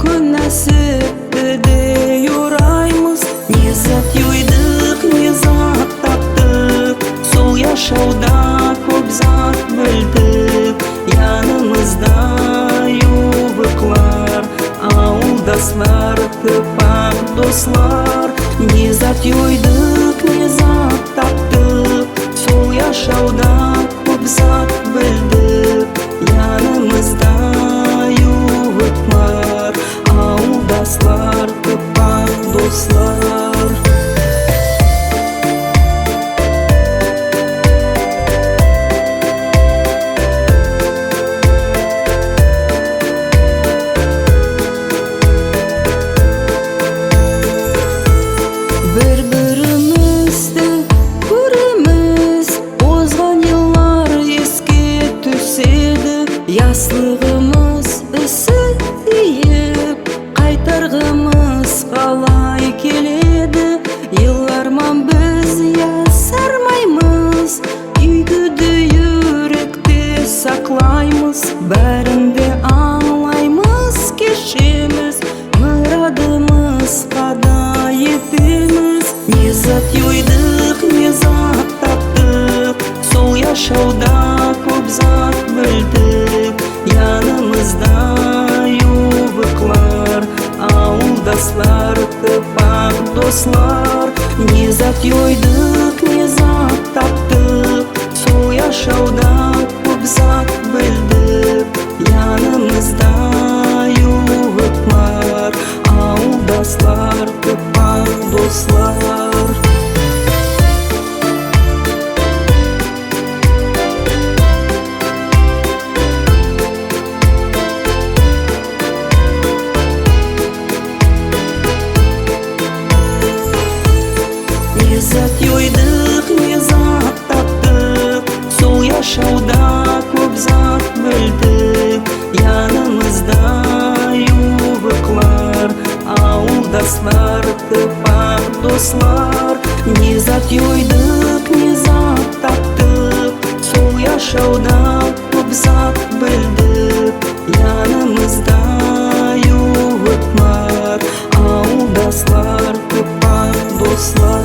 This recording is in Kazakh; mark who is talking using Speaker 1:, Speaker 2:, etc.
Speaker 1: Бүгін нәсіпті де юраймыз, не зат юйдық, не зат таптық. Сол яшауда көп зат білдік, янымызда юбықлар, ауылдаслар, тыпақ дослар. Не зат юйдық, не зат таптық. Сол яшауда көп зат білдік, янымызда юбықлар, ауылдаслар, тыпақ дослар. Бір-бірімізді көреміз, озған еллар еске түседі. Яслығымыз ісі тиіп, қайтарғымыз қалай келеді. Еларман біз ясармаймыз, үйгіді юректе сақлаймыз. Бәрінде аңлаймыз, кешеміз, мұрадымыз қада етеміз. Не зат юйдық, не зат таптық. Сол яшауда көп зат білдік, янымызда юбықлар, ауылдаслар, тыпақ дослар. Не зат юйдық, не зат таптық. Сол яшауда көп зат білдік, янымызда юбықлар, ауылдаслар, тыпақ дослар. Не зат юйдық, не зат таптық. Сол яшауда көп зат білдік, янымызда юбықлар, ауылдаслар, тыпақ дослар. Не зат юйдық, не зат таптық. Сол яшауда көп зат білдік, янымызда юбықлар, ауылдаслар, тыпақ дослар.